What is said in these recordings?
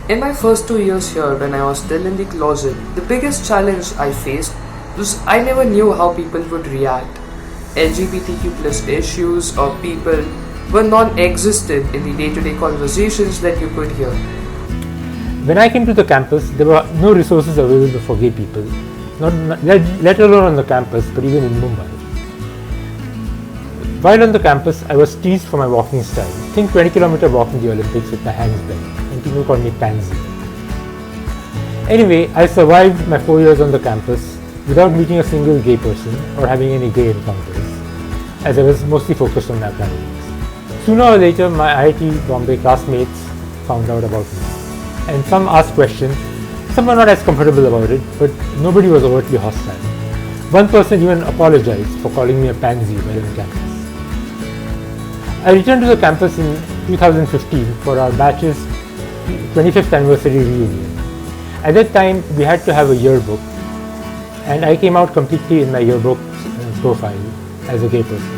In my first 2 years here, when I was still in the closet, the biggest challenge I faced was I never knew how people would react. LGBTQ plus issues or people were non-existent in the day-to-day conversations that you could hear. When I came to the campus, there were no resources available for gay people, let alone on the campus, but even in Mumbai. While on the campus, I was teased for my walking style. Think 20-kilometer walk in the Olympics with my hands bent, and people called me pansy. Anyway, I survived my 4 years on the campus without meeting a single gay person or having any gay encounters, as I was mostly focused on my academics. Sooner or later, my IIT Bombay classmates found out about me, and some asked questions. Some were not as comfortable about it, but nobody was overtly hostile. One person even apologized for calling me a pansy while on campus. I returned to the campus in 2015 for our batch's 25th anniversary reunion. At that time, we had to have a yearbook, and I came out completely in my yearbook profile as a gay person.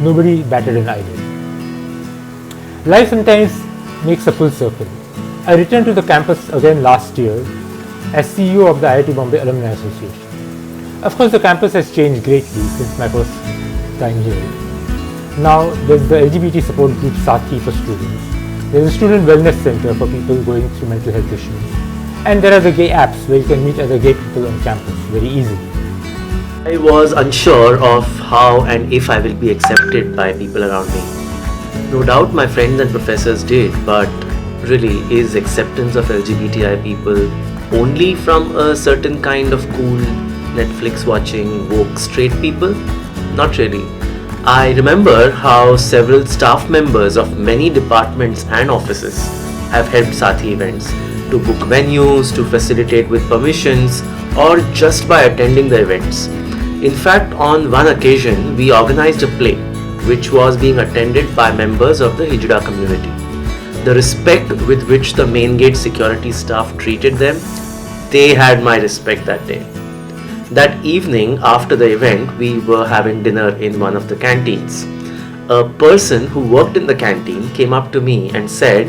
Nobody batted an eyelid. Life sometimes makes a full circle. I returned to the campus again last year as CEO of the IIT Bombay Alumni Association. Of course, the campus has changed greatly since my first time here. Now there's the LGBT support group Saathi for students. There's a student wellness center for people going through mental health issues. And there are the gay apps where you can meet other gay people on campus very easily. I was unsure of how and if I will be accepted by people around me. No doubt my friends and professors did, but really, is acceptance of LGBTI people only from a certain kind of cool, Netflix watching, woke straight people? Not really. I remember how several staff members of many departments and offices have helped Saathi events to book venues, to facilitate with permissions, or just by attending the events. In fact, on one occasion, we organized a play which was being attended by members of the Hijra community. The respect with which the main gate security staff treated them, they had my respect that day. That evening after the event, we were having dinner in one of the canteens. A person who worked in the canteen came up to me and said,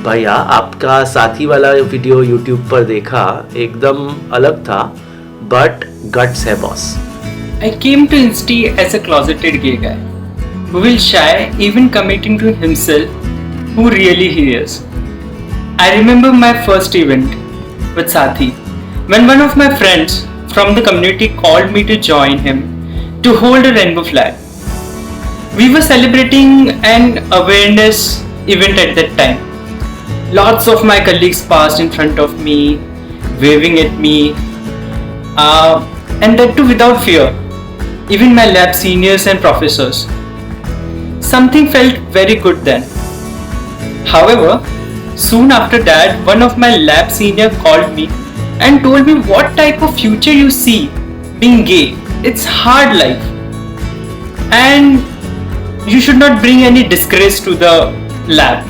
"भैया आपका साथी वाला video YouTube पर देखा, एकदम अलग था, but guts है boss." I came to Insti as a closeted gay guy, who will shy even committing to himself who really he is. I remember my first event with Saathi when one of my friends from the community called me to join him to hold a rainbow flag. We were celebrating an awareness event at that time. Lots of my colleagues passed in front of me, waving at me, and that too without fear. Even my lab seniors and professors. Something felt very good then. However, soon after that, one of my lab senior called me and told me what type of future you see being gay. It's hard life, and you should not bring any disgrace to the lab.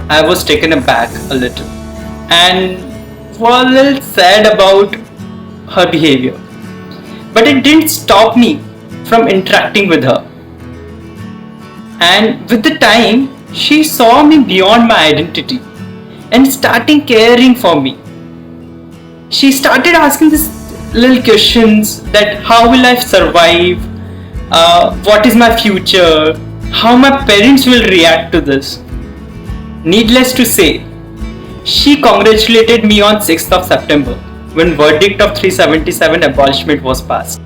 I was taken aback a little and was a little sad about her behavior, but it didn't stop me from interacting with her. And with the time, she saw me beyond my identity and starting caring for me. She started asking these little questions that how will I survive, what is my future, how my parents will react to this. Needless to say, she congratulated me on 6th of September when verdict of 377 abolishment was passed.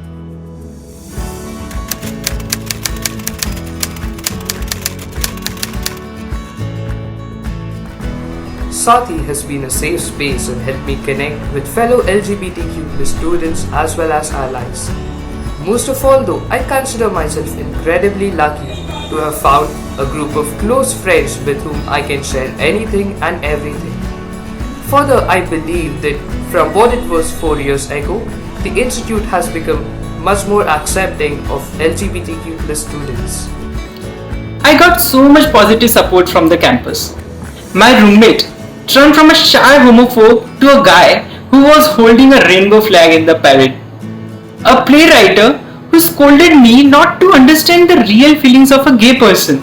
Saathi has been a safe space and helped me connect with fellow LGBTQ students as well as allies. Most of all though, I consider myself incredibly lucky to have found a group of close friends with whom I can share anything and everything. Further, I believe that from what it was 4 years ago, the institute has become much more accepting of LGBTQ students. I got so much positive support from the campus. My roommate turned from a shy homophobe to a guy who was holding a rainbow flag in the parade. A playwright who scolded me not to understand the real feelings of a gay person.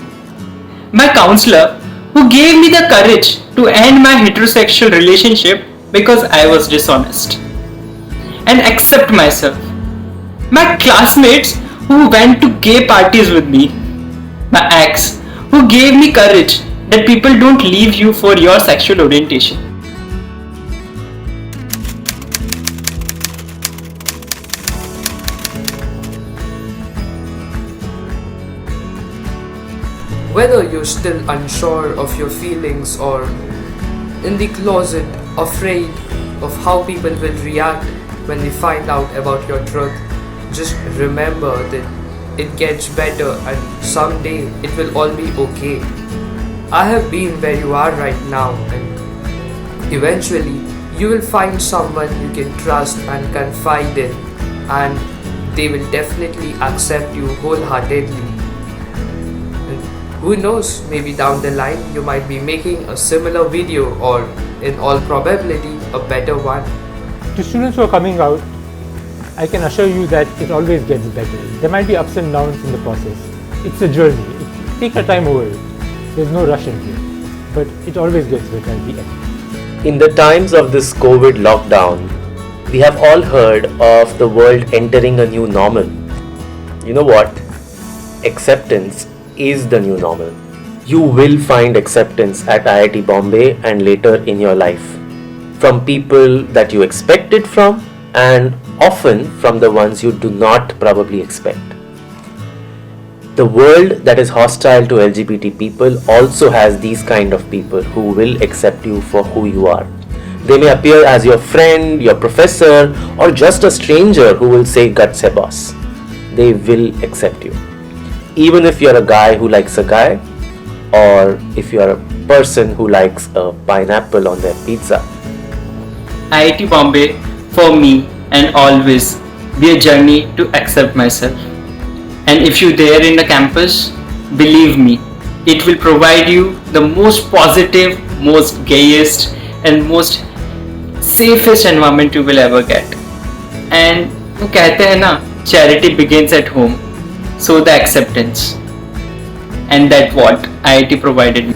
My counselor who gave me the courage to end my heterosexual relationship because I was dishonest and accept myself. My classmates who went to gay parties with me. My ex who gave me courage that people don't leave you for your sexual orientation. Whether you're still unsure of your feelings or in the closet, afraid of how people will react when they find out about your truth, just remember that it gets better and someday it will all be okay. I have been where you are right now, and eventually you will find someone you can trust and confide in, and they will definitely accept you wholeheartedly. Who knows, maybe down the line you might be making a similar video, or in all probability a better one. To students who are coming out, I can assure you that it always gets better. There might be ups and downs in the process. It's a journey. Take your time over it. There's no rush into it. But it always gets better at the end. In the times of this COVID lockdown, we have all heard of the world entering a new normal. You know what? Acceptance is the new normal. You will find acceptance at IIT Bombay and later in your life, from people that you expect it from, and often from the ones you do not probably expect. The world that is hostile to LGBT people also has these kind of people who will accept you for who you are. They may appear as your friend, your professor, or just a stranger who will say "Guts hai boss." They will accept you. Even if you're a guy who likes a guy, or if you're a person who likes a pineapple on their pizza. IIT Bombay, for me and always, be a journey to accept myself. And if you're there in the campus, believe me, it will provide you the most positive, most gayest, and most safest environment you will ever get. And वो कहते हैं ना, charity begins at home. So the acceptance, and that what IIT provided me.